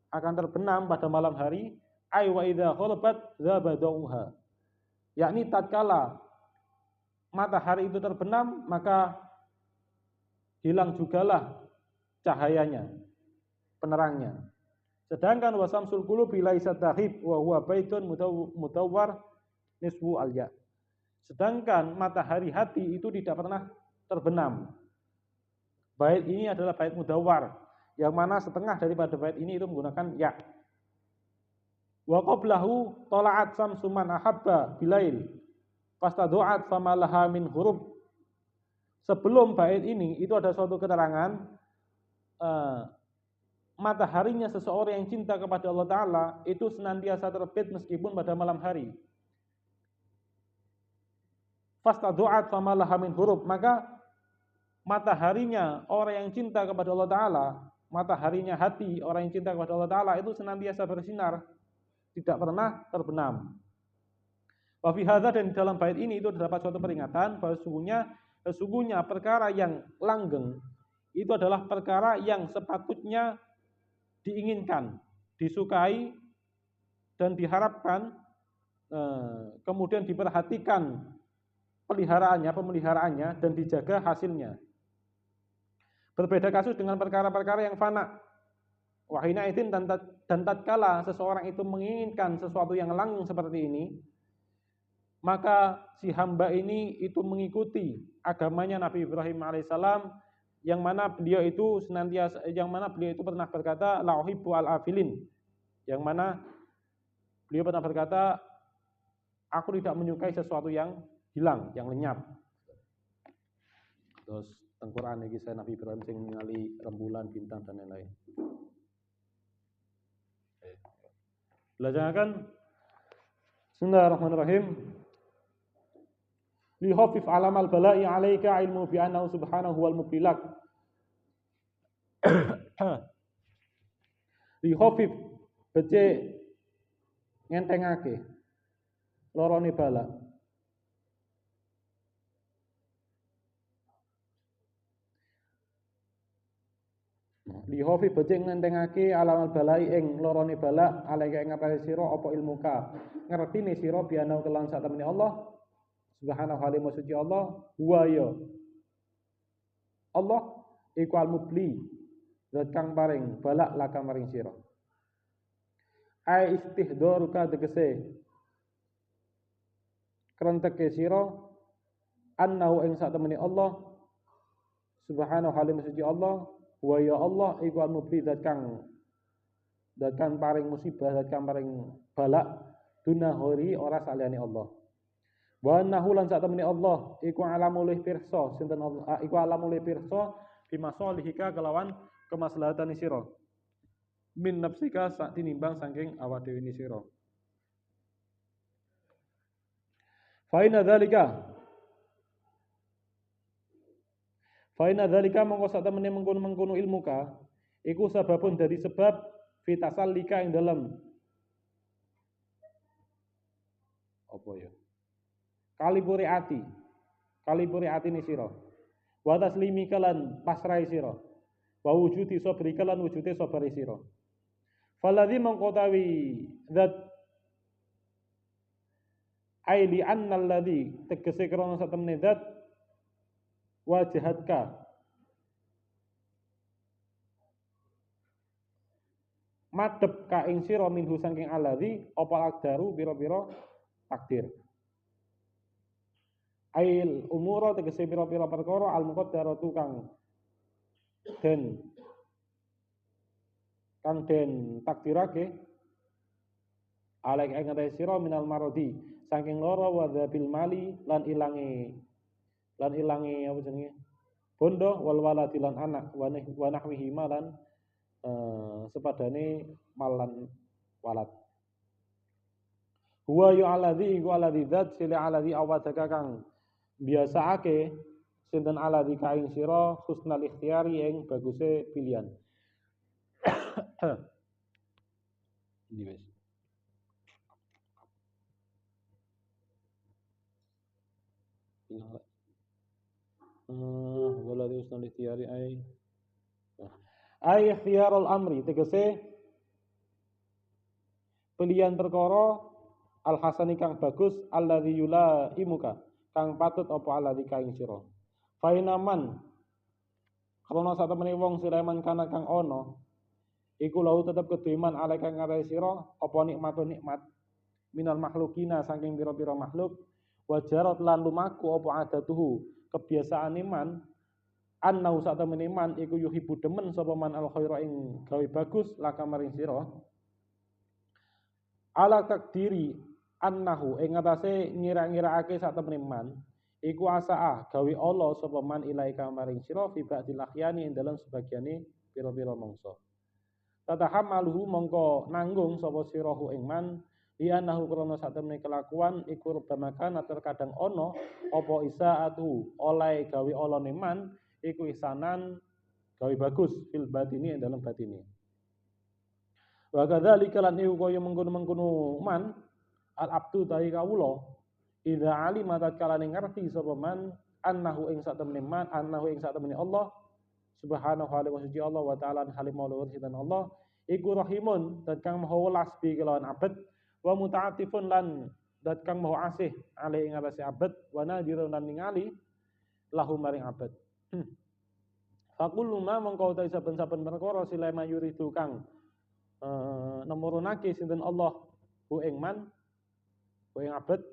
akan terbenam pada malam hari. Ay wa idza ghalabat dzaba dawuha. Yakni tatkala matahari itu terbenam, maka hilang jugalah cahayanya, penerangnya. Sedangkan wasamsul qulubi laisa tahib wa huwa baitun mudawwar nisfu alya. Sedangkan matahari hati itu tidak pernah terbenam. Bait ini adalah bait mudawwar, yang mana setengah daripada bait ini itu menggunakan ya. Wa qablahu tala'at samsu man ahabba bilail fastadu'at famalaha min hurub. Sebelum bait ini itu ada suatu keterangan mataharinya seseorang yang cinta kepada Allah Ta'ala itu senantiasa terbit meskipun pada malam hari. Fastadu'at famalaha min hurub, maka mataharinya orang yang cinta kepada Allah Ta'ala, mataharinya hati orang yang cinta kepada Allah Ta'ala itu senantiasa bersinar, tidak pernah terbenam. Wa fi hadza, dan dalam bait ini itu terdapat suatu peringatan bahwa sesungguhnya perkara yang langgeng itu adalah perkara yang sepatutnya diinginkan, disukai dan diharapkan, kemudian diperhatikan pemeliharaannya dan dijaga hasilnya. Berbeda kasus dengan perkara-perkara yang fana. Wahina itin, dan tatkala seseorang itu menginginkan sesuatu yang langgeng seperti ini, maka si hamba ini itu mengikuti agamanya Nabi Ibrahim alaihissalam, yang mana beliau itu pernah berkata la uhibbu al-afilin, yang mana beliau pernah berkata aku tidak menyukai sesuatu yang hilang, yang lenyap. Terus tengkuran iki saya Nabi Ibrahim sing ningali rembulan, bintang dan lain-lain. Belajarkan. Bismillahirrahmanirrahim. Li khafif alamal bala'i 'alaika ilmu bi annahu subhanahu wal mubilak. Li khafif becik ngentengake lorone bala. Li khafif becik ngentengake alamal bala'i ing lorone bala 'alaika ing ngapane sira apa ilmuka. Ngertine sira bi annahu kelan sak temene Allah subhanahu wa ta'ala suci Allah huwa ya Allah iku al-mubli, zat kang paring balak laka maring sira. Ai istihdaruka tegese krenteke sira annahu ing sak temene Allah subhanahu wa ta'ala suci Allah huwa ya Allah iku al-mubli, zat kang paring musibah, zat kang paring balak dunahori ora saliyane Allah. Wa annahu lan sak temene Allah iku alamul pirsa sinten Allah iku alamul pirsa bimasolihika kelawan kemaslahatan sira min nafsika sak tinimbang saking awak dhewe ni sira. Fa inna dzalika mongko sak temene mengkono ilmuka iku sababun dari sebab fitasallika ing dalam apa ya? Kalipure ati ni sira. Wa taslimi kalan pasrai sira. Wa wujudi sabri kalan wujude sabari sira. Faladzi mangkotawi zat aili annal ladzi tegese krana satemene zat wajahatka madhep ka ing sira minhu saking alladzi apa akdaru pira-pira takdir. Ail umura tegese pira-pira perkara al muqaddaratu kang den takdirake alaik ing ngatas sira minal marodi saking lara wa dzabil mali lan ilange apa jenenge bondo wal waladi lan anak wa nahwihi malan sepadane malan walad. Huwa yu alladzi iku alladzi dzat sila alladzi awadaka kang biasaake sinten alladzi ka ing sira husnal ikhtiyari ing baguse pilihan. Ini wis. Walladzi husnal ikhtiyari ai ikhtiyarul amri tegese pilihan perkara al hasani kang bagus alladzi yulaimuka kang patut apa alladzi ka ing sira. Fa inaman krana sak temene wong sireman kana kang ana iku lau tetep kudu iman alai kang ngarai sira apa nikmat minal makhlukina saking pira-pira makhluk wajarat lan lumaku apa adatuhu kebiasaan iman annau sak temene iman iku yuhibbu demen sapa man al khaira ing gawe bagus laka maring sira ala takdiri annahu ing atase ngira-ngiraake sak temene iman iku asaa gawe Allah sapa man ilaika maring sira fi ba'dil akhyani ing dalem sebagiane pira-pira mangsa. Tatahammaluhu mongko nanggung sapa sirahu ing man lianahu krana sak temene kelakuan iku rubamakan terkadang ana apa isaatu oleh gawe Allah man iku ihsanan gawe bagus fil batini ing dalem batine. Wa kadzalika lan iku kaya mengkono-mengkono man al abdu ta'i kawula idza alima tatkala ngerti sapa man annahu ing sak temene man annahu ing sak temene Allah subhanahu wa ta'ala halim maula dan Allah iku rahimun dan kang maha welas bi kelawan abad wa muta'atifun lan dat kang maha asih ali ing atase abad wa nadirun lan ningali lahu maring abad. Faqullu ma mengko ta saben-saben perkara sila mayuridu kang nomorunake sinten Allah hu ing man hu ing abad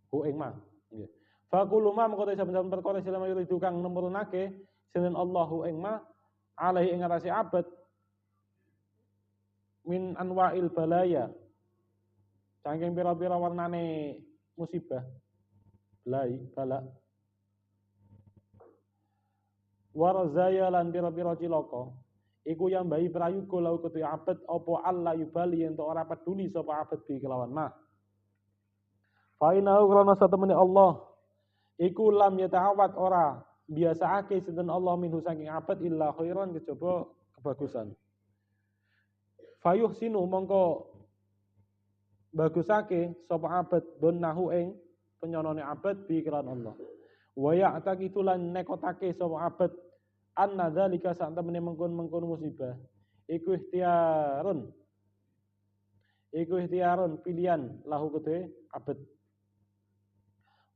hu ing man nggih. Faqullu ma mengko ta saben-saben perkara sila mayuridu kang nomorunake sinten Allah hu ing ma alaihi ing atase abad min anwa'il balaya saking pira-pira warnane musibah bala warzaya lan pira-pira cilaka iku yang bayi prayuga lau kutu abad apa Allah yubali ento ora peduli sapa abad bi kelawan mah fa inau krana satemene Allah iku lam yata'awad ora biasaake sinten Allah minhu saking abad illa khairan kejaba kebagusan. Fayuh sinu mongko bagusake sapa abad donahu ing penyonone abad bi kelan Allah. Wa ya'taqitu lan nekotake sapa abad anna dzalika sak temene mengkon musibah iku ikhtiarun pilihan lahu kedue abad.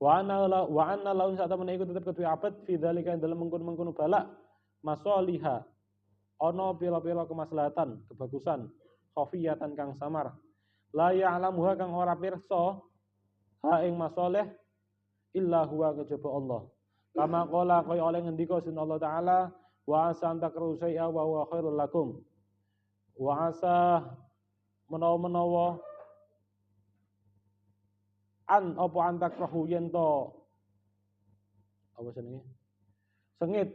Wa anna laun sak temene iku tetep kedue abad fi dzalika dalam mengkon balak masaliha ana pira-pira kemaslahatan, kebagusan, khafiyatan kang samar. La ya'lamuha kang ora pirsa ha ing masalih illa huwa kejaba Allah. Kama qala kaya oleh ngendika sin Allah taala wa asan takru syai'a wa huwa khairul lakum. Wa asa menawa-menawa an apa antakrahu yen to apa jenenge sengit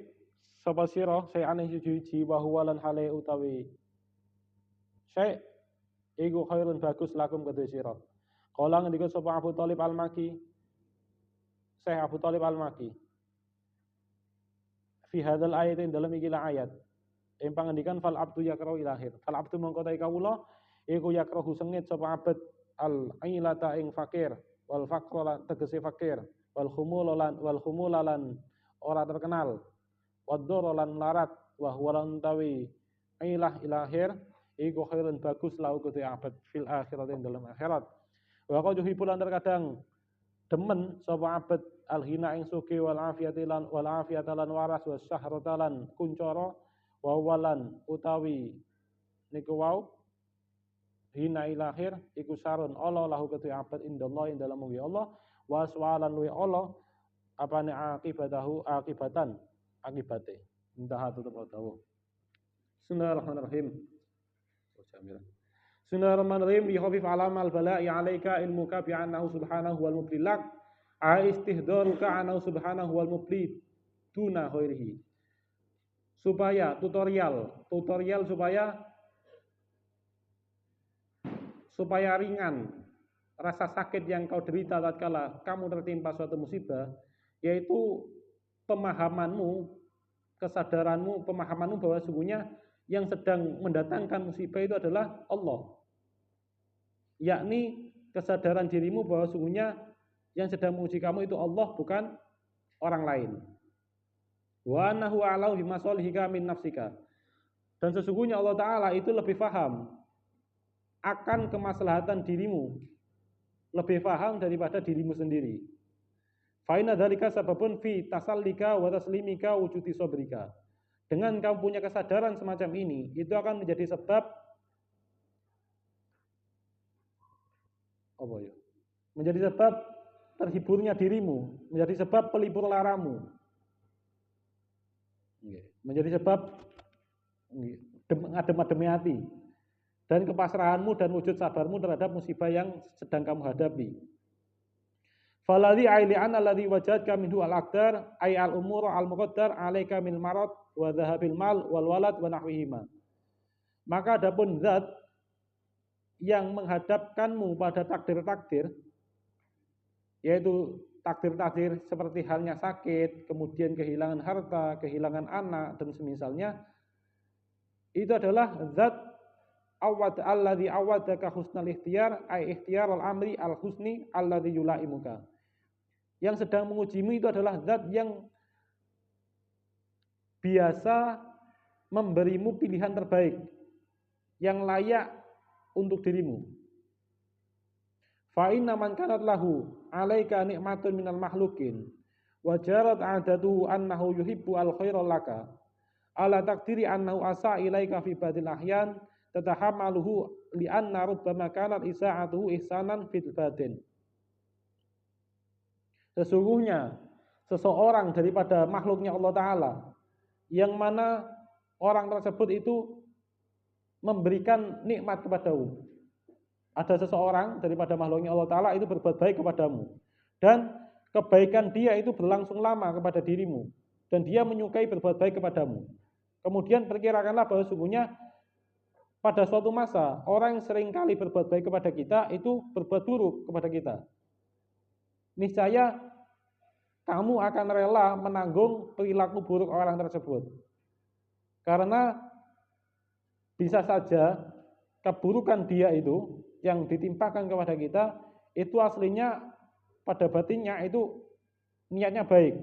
sapa sira saya aneh siji wa huwa lan hale utawi saya iku khairun bagus lakum kedue sira. Kala ngendika sapa Abu Thalib Al-Maki Syekh Abu Thalib Al-Maki fi hadzal ayatin dalam ikilah ayat ing pangendikan fal abdu yakrahu ilahir fal abdu mongko ta kawula iku yakrahu sengit sapa abad al ailata ing fakir wal faqra tegese fakir wal khumulalan ora terkenal waddur lan larat wa huwa tawi ilahir iku khairun bagus lau kudu abad fil akhirat ing dalam akhirat wa qad yuhibbul terkadang demen sapa abad al-hina ing suki wal afiyatan waras was syahratalan kuncara wa walan utawi niku wau hina ilahir iku sarun Allah lahu kudu abad indallah ing dalam mugi Allah waswalan luwi Allah apane akibatan akibate entah tutup dawu. Bismillahirrahmanirrahim. Bismillahirrahmanirrahim. Bikhafif alamal bala'i 'alaika ilmuka bi annahu subhanahu wal mublilak istihdaruka annahu subhanahu wal mublid tuna khairihi. Supaya tutorial supaya ringan rasa sakit yang kau derita tatkala kamu tertimpa suatu musibah, yaitu kesadaranmu, pemahamanmu bahwa sesungguhnya yang sedang mendatangkan musibah itu adalah Allah. Yakni kesadaran dirimu bahwa sesungguhnya yang sedang menguji kamu itu Allah, bukan orang lain. Wa annahu a'lamu bimasalihika min nafsika. Dan sesungguhnya Allah Ta'ala itu lebih paham akan kemaslahatan dirimu, lebih paham daripada dirimu sendiri. Fa inna dzalika sababun fi tasallika wa taslimika wujudi sabrika. Dengan kamu punya kesadaran semacam ini, itu akan menjadi sebab apa ya? Menjadi sebab terhiburnya dirimu, menjadi sebab pelipur laramu. Menjadi sebab ngadem-ademi hati dan kepasrahanmu dan wujud sabarmu terhadap musibah yang sedang kamu hadapi. Faladhi aili'an alladhi wajadka minhu al-aqdar ay al-umur al-muqaddar alaika min marad wa dhahabil mal wal walad wa nahwihima. Maka adapun zat yang menghadapkanmu pada takdir-takdir, yaitu takdir-takdir seperti halnya sakit, kemudian kehilangan harta, kehilangan anak dan semisalnya, itu adalah zat alladzi awadaka husnal ikhtiyar ay ikhtiyar al-amri al-husni alladzi yulaimuka. Yang sedang mengujimu itu adalah zat yang biasa memberimu pilihan terbaik yang layak untuk dirimu. Fa inna man kanat lahu alaika nikmatun minal makhlukin wa jarat adatuhu annahu yuhibbu al-khaira laka ala takdiri annahu asa ilaika fi badil ahyan tatahammaluhu li anna rubbama kanat isa'atuhu ihsanan fil batin. Sesungguhnya seseorang daripada makhluknya Allah Ta'ala yang mana orang tersebut itu memberikan nikmat kepadamu. Ada seseorang daripada makhluknya Allah Ta'ala itu berbuat baik kepadamu. Dan kebaikan dia itu berlangsung lama kepada dirimu. Dan dia menyukai berbuat baik kepadamu. Kemudian perkirakanlah bahwa sesungguhnya pada suatu masa orang yang seringkali berbuat baik kepada kita itu berbuat buruk kepada kita. Niscaya kamu akan rela menanggung perilaku buruk orang tersebut. Karena bisa saja keburukan dia itu yang ditimpakan kepada kita itu aslinya pada batinnya itu niatnya baik.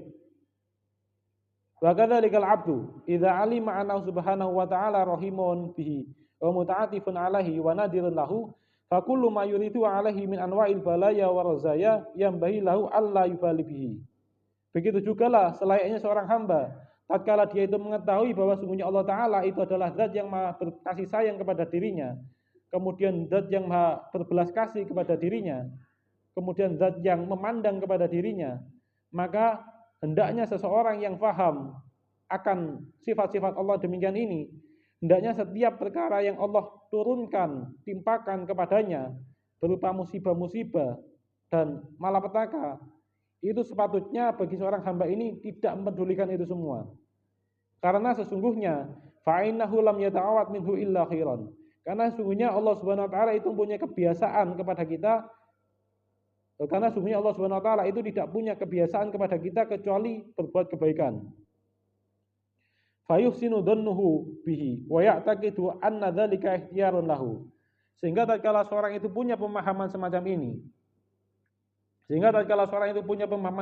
Wa kadzalikal abdu idza alima anna subhanahu wa ta'ala rahimun bihi wa muta'atifun alaihi wa nadirun lahu fa kullu ma yuridu alaihi min anwa'il balaya wa razaya yambahi lahu alla yubali bihi. Begitu jugalah selayaknya seorang hamba tatkala dia itu mengetahui bahwa sungguhnya Allah Ta'ala itu adalah zat yang maha berkasih sayang kepada dirinya, kemudian zat yang maha berbelas kasih kepada dirinya, kemudian zat yang memandang kepada dirinya, maka hendaknya seseorang yang faham akan sifat-sifat Allah demikian ini, Hendaknya setiap perkara yang Allah turunkan, timpakan kepadanya berupa musibah-musibah dan malapetaka, itu sepatutnya bagi seorang hamba ini tidak mempedulikan itu semua. Karena sesungguhnya fa'innahu lam yata'awad minhu illa khairan. Karena sesungguhnya Allah Subhanahu wa taala itu punya kebiasaan kepada kita. Karena sesungguhnya Allah Subhanahu wa taala itu tidak punya kebiasaan kepada kita kecuali berbuat kebaikan. Fayuhsinu dhannuhu bihi wa ya'taqidu anna dzalika ikhtiyarun lahu. Sehingga tatkala seorang itu punya pemahaman semacam ini,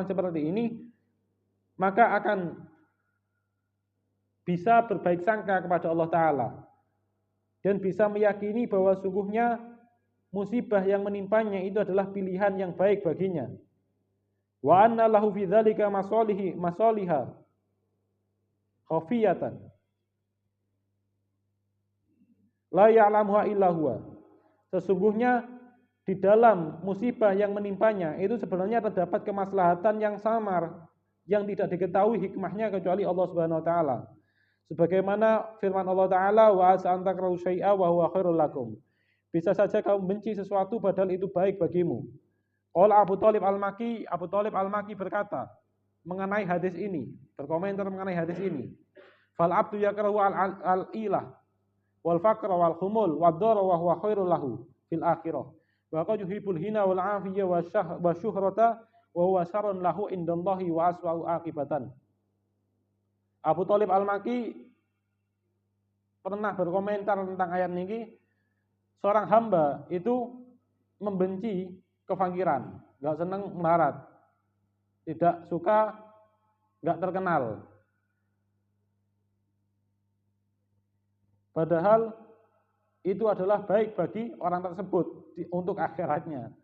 seperti ini, maka akan bisa berbaik sangka kepada Allah Ta'ala dan bisa meyakini bahwa sungguhnya musibah yang menimpanya itu adalah pilihan yang baik baginya. Wa anna lahu fi dzalika masaliha khafiyatan la ya'lamuha illa huwa. Sesungguhnya di dalam musibah yang menimpanya itu sebenarnya terdapat kemaslahatan yang samar yang tidak diketahui hikmahnya kecuali Allah Subhanahu wa taala. Sebagaimana firman Allah Ta'ala, wa asa an takrahu syai'a wa huwa khairul lakum. Bisa saja kamu benci sesuatu padahal itu baik bagimu. Qala Abu Thalib Al-Maki berkata mengenai hadis ini, berkomentar mengenai hadis ini. Fal abdu yakrahu al-ilah wal faqra wal khumul wad dara wa huwa khairul lahu fil akhirah. Wa qad yuhibbul hina wal afiyah wa syuhrata wa huwa syarrun lahu indallahi wa aswa'u aqibatan. Abu Thalib Al-Maki pernah berkomentar tentang ayat ini. Seorang hamba itu membenci kefakiran, nggak senang melarat, tidak suka nggak terkenal. Padahal itu adalah baik bagi orang tersebut untuk akhiratnya.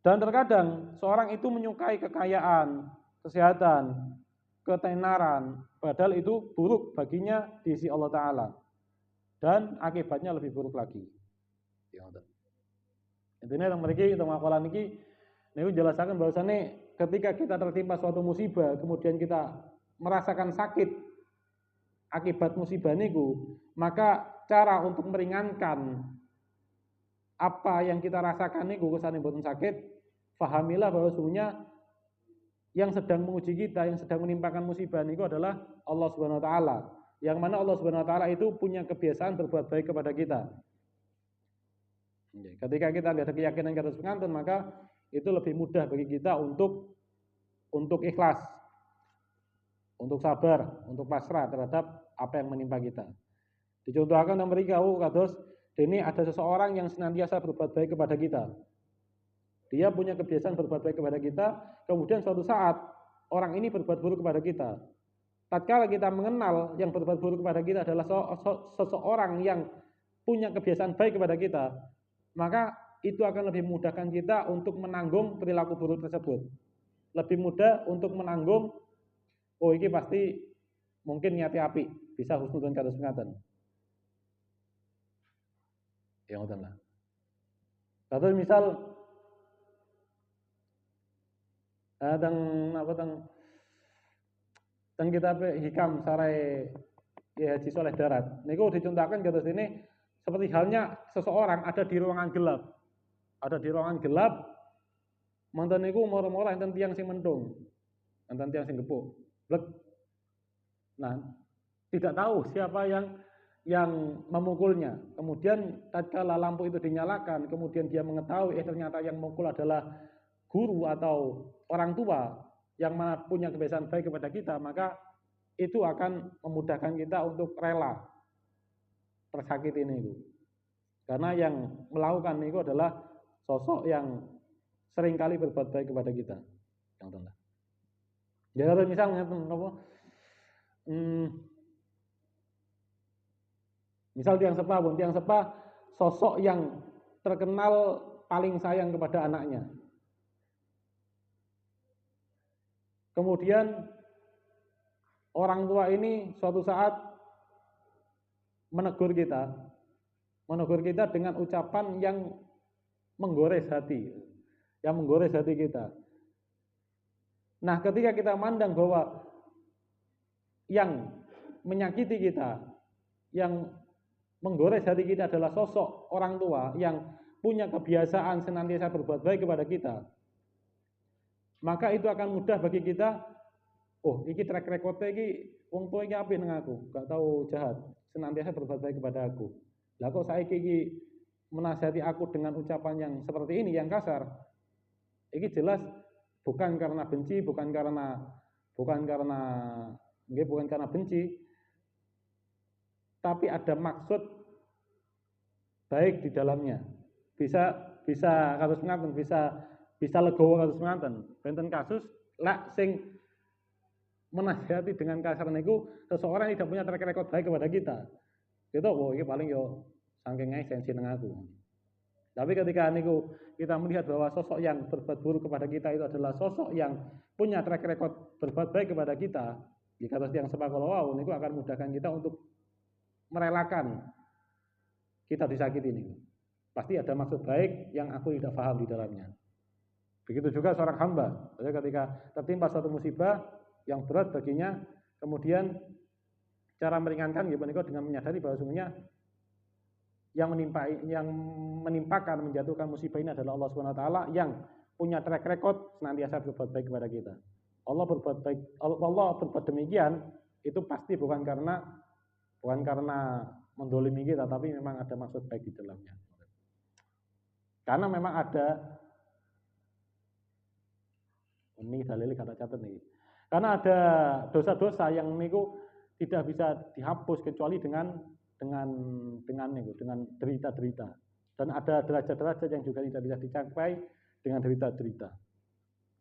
Dan terkadang seorang itu menyukai kekayaan, kesehatan, ketenaran, padahal itu buruk baginya di sisi Allah Ta'ala. Dan akibatnya lebih buruk lagi. Intinya yang mereka itu makalan ini jelaskan bahwasannya ketika kita tertimpa suatu musibah, kemudian kita merasakan sakit akibat musibah niku, maka cara untuk meringankan apa yang kita rasakan niku kesane mboten sakit, fahamilah bahwa sesungguhnya yang sedang menguji kita, yang sedang menimpakan musibah niku adalah Allah Subhanahu wa taala. Yang mana Allah Subhanahu wa taala itu punya kebiasaan berbuat baik kepada kita. Ketika kita ada keyakinan kita harus mengantun, maka itu lebih mudah bagi kita untuk ikhlas, untuk sabar, untuk pasrah terhadap apa yang menimpa kita. Dicontohkan yang mereka kados ini ada seseorang yang senantiasa berbuat baik kepada kita. Dia punya kebiasaan berbuat baik kepada kita, kemudian suatu saat orang ini berbuat buruk kepada kita. Tatkala kita mengenal yang berbuat buruk kepada kita adalah seseorang yang punya kebiasaan baik kepada kita, maka itu akan lebih memudahkan kita untuk menanggung perilaku buruk tersebut. Lebih mudah untuk menanggung, oh ini pasti mungkin niati api, bisa husnudon kados ngaten. Ya ngoten lah. Kados misal dan kita hikam sarai ya Haji Soleh Darat. Niku dicontohkan kados ini seperti halnya seseorang ada di ruangan gelap. Ada di ruangan gelap, mantan niku moro-moro enten tiang sing mentung. Enten tiang sing gepuk. Blek. Nah, tidak tahu siapa yang memukulnya. Kemudian tatkala lampu itu dinyalakan, kemudian dia mengetahui ternyata yang memukul adalah guru atau orang tua yang mana punya kebiasaan baik kepada kita, maka itu akan memudahkan kita untuk rela tersakiti ini. Karena yang melakukan itu adalah sosok yang seringkali berbuat baik kepada kita. Yang tenang. Jadi misalnya misal tiang sepah sosok yang terkenal paling sayang kepada anaknya. Kemudian orang tua ini suatu saat menegur kita dengan ucapan yang menggores hati kita. Nah, ketika kita mandang bahwa yang menyakiti kita, yang menggores hati kita adalah sosok orang tua yang punya kebiasaan senantiasa berbuat baik kepada kita, maka itu akan mudah bagi kita, oh iki track record-nya iki wong tua iki apik nang aku, gak tahu jahat, senantiasa berbuat baik kepada aku. Lah kok saiki iki menasihati aku dengan ucapan yang seperti ini, yang kasar. Iki jelas bukan karena benci, bukan karena benci, tapi ada maksud baik di dalamnya. Bisa kasus ngaten, bisa legowo kasus ngaten. Benten kasus lak sing menasihati dengan kasar niku seseorang yang tidak punya track record baik kepada kita. Gitu, oh ini paling yo saking sensi nang aku. Tapi ketika niku kita melihat bahwa sosok yang berbuat buruk kepada kita itu adalah sosok yang punya track record berbuat baik kepada kita, di kata yang sepakoh wow, niku akan mudahkan kita untuk merelakan kita disakiti ini. Pasti ada maksud baik yang aku tidak paham di dalamnya. Begitu juga seorang hamba, ketika tertimpa suatu musibah yang berat baginya, kemudian cara meringankan gitu dengan menyadari bahwa sesungguhnya yang menimpakan menjatuhkan musibah ini adalah Allah Subhanahu wa taala yang punya track record senantiasa berbuat baik kepada kita. Allah berbuat demikian itu pasti bukan karena mendolimi kita, tapi memang ada maksud baik di dalamnya. Karena memang ada ini dalil kata catat nih. Karena ada dosa-dosa yang niku tidak bisa dihapus kecuali dengan derita-derita. Dan ada derajat-derajat yang juga tidak bisa dicapai dengan derita-derita.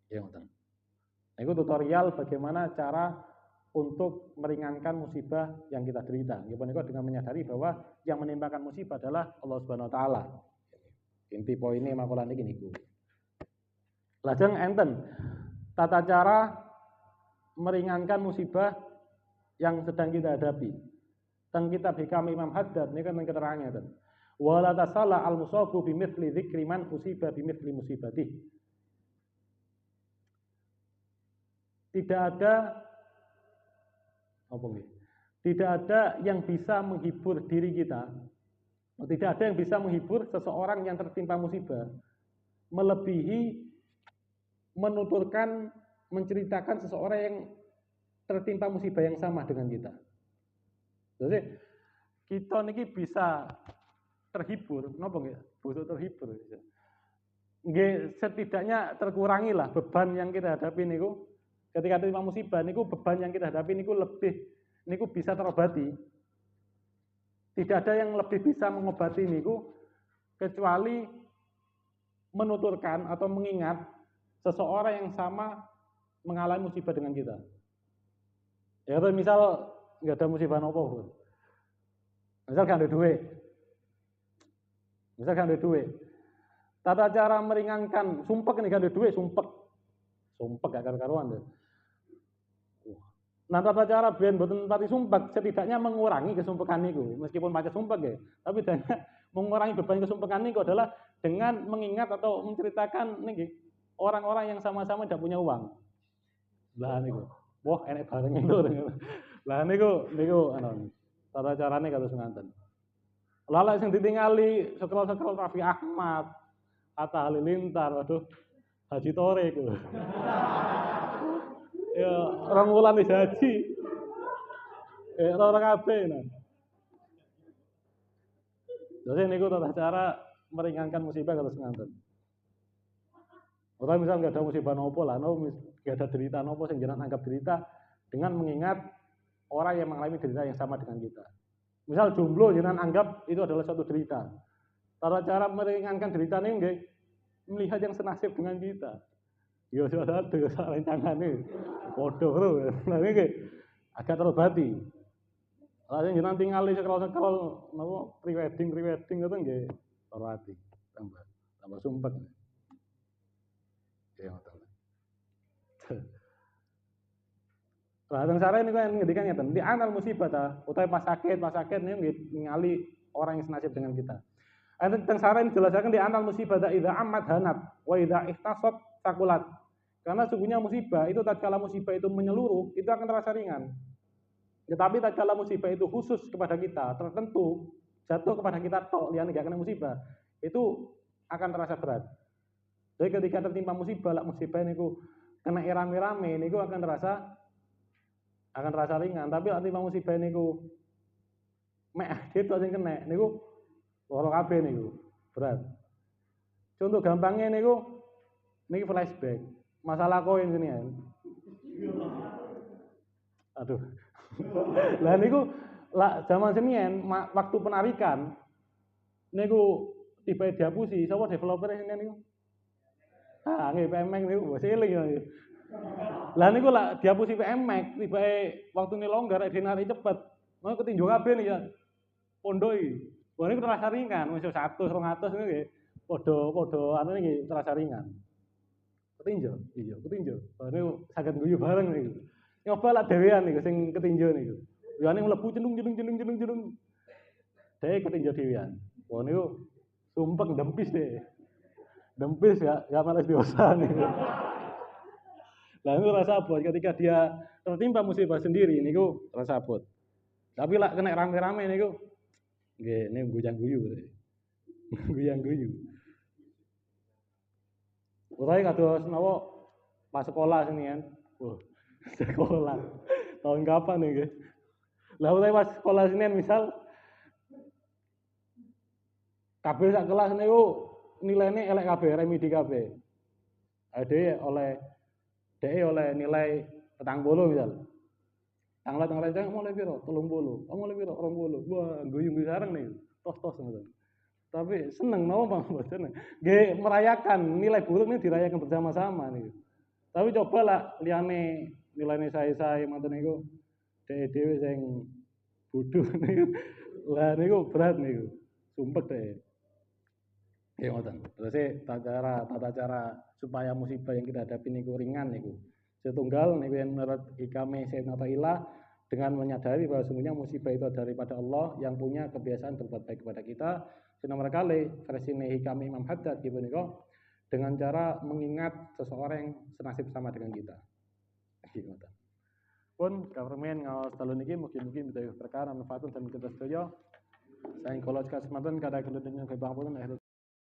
Ya, betul. Nah, itu tutorial bagaimana cara untuk meringankan musibah yang kita derita. Ya, dengan menyadari bahwa yang menimpakan musibah adalah Allah Subhanahu wa taala. Inti poinnya makalah niki niku. Lajeng enten tata cara meringankan musibah yang sedang kita hadapi. Teng kitab Hikam Imam Haddad ini kan keterangannya kan. Wala tasala al musabu bimithli dzikri man usiba bimithli musibati. Tidak ada yang bisa menghibur diri kita. Tidak ada yang bisa menghibur seseorang yang tertimpa musibah melebihi menuturkan, menceritakan seseorang yang tertimpa musibah yang sama dengan kita. Jadi kita niki bisa terhibur, napa nggih? Bosok terhibur. Nggih setidaknya terkurangi lah beban yang kita hadapi niku. Ketika tertimpa musibah niku beban yang kita hadapi niku niku bisa terobati. Tidak ada yang lebih bisa mengobati niku kecuali menuturkan atau mengingat seseorang yang sama mengalami musibah dengan kita. Ya misal nggak ada musibah nopo, misal kan ada duit, tata cara meringankan sumpek nih kan ada duit, sumpek gak karuan deh. Nah tata cara biar boten pati sumpek, setidaknya mengurangi kesumpekan niku, meskipun macet sumpek ya, tapi dengan mengurangi beban kesumpekan niku adalah dengan mengingat atau menceritakan nih orang-orang yang sama-sama tidak punya uang. Lah niku, wah enek bareng itu. Lah niku tata carane kados nganten. Lala sing ditingali sekrol-sekrol Raffi Ahmad, Atta Halilintar, waduh Haji Tore iku. Ya orang wulan wis haji. Ora kabeh nah. Jadi niku tata cara meringankan musibah kados nganten. Orang misal nggak ada musibah nopo lah, nggak ada derita nopo sing jenengan anggap derita dengan mengingat orang yang mengalami derita yang sama dengan kita. Misal jomblo jenengan anggap itu adalah suatu derita. Tata cara meringankan derita ini nggih melihat yang senasib dengan kita. Ya sudah ada rencangane. Padha bro. Nah niki agak terobati. Lah jenengan tingali sekrol-sekrol napa prewedding ngoten nggih terobati. Tambah sumpek. Ya ngoten. Lah teng sare niku ngendikan ngeten, di anal musibah ta, utawi pas sakit niku nggih ningali orang yang senasib dengan kita. Teng sare dijelaskan di anal musibah ta idza ammat hanat wa idza ihtasat takulat. Karena sungguhnya musibah itu tatkala musibah itu menyeluruh, itu akan terasa ringan. Tetapi tatkala musibah itu khusus kepada kita, tertentu, jatuh kepada kita tok, liyane gak kena musibah, itu akan terasa berat. Jadi ketika tertimpa musibah, lah musibah niku kena rame-rame niku akan terasa ringan, tapi lek timpa musibah niku mek gitu sing kena niku loro kabeh niku berat. Contoh gampangnya niku niki flashback. Masalah koin gini ya. Aduh. Lah niku lah zaman semien waktu penarikan niku tiba dihapusi sapa developer ini niku. Ah, nggih PMX niku wis eling ya. Lah niku lah dihapusi PMX tiba waktu ini longgar dinari cepet. Mau ketinjau kabeh nih ya. Pondok iki. Wah niku terasa ringan, wis 100 200 niku nggih. Padha anu niki terasa ringan. Ketinjau, iya ketinjau. Wah niku saged guyu bareng niku. Nyoba lah dhewean niku sing ketinjau niku. Liyane mlebu cendung. Dhewe ketinjau dhewean. Wah niku sumpek dempis deh. Dempis ya malas diosa niku. Lah niku rasa abot ketika dia tertimpa musibah sendiri niku rasa abot. Tapi lah kena rame-rame niku nggih niku guyang-guyu. Guyang-guyu. Utahe kados napa pas sekolah sini kan. Wah, sekolah. Tahun kapan nih, guys? Lah utahe pas sekolah sini misal kabeh sak kelas niku nilainya elek kabeh, remedi kabeh. Ade oleh nilai 40 misal. Tanggal ceng mulai piro? 30. Oh mulai piro? 20. Wah, guyu-guyu sareng nih. Tos-tos ngoten. Tapi seneng napa Bang boten. Nggih merayakan nilai buruk ini dirayakan bersama-sama nih. Tapi cobalah liyane nilainya saya manten niku dhewe sing bodho niku. Lah niku berat niku. Sumpek deh. Ya ngoten. Terus tata cara supaya musibah yang kita hadapi niku ringan niku. Setunggal niku yang menurut Ikame Sayyidina Athaillah dengan menyadari bahwa sesungguhnya musibah itu daripada Allah yang punya kebiasaan berbuat baik kepada kita. Nomor kali versi Hikam Imam Haddad gitu niku dengan cara mengingat seseorang yang senasib sama dengan kita. Gitu. Pun government ngawas talun niki mungkin bisa perkara manfaatun dan kita sedaya. Saya kalau kesempatan kada keludengnya ke bangpun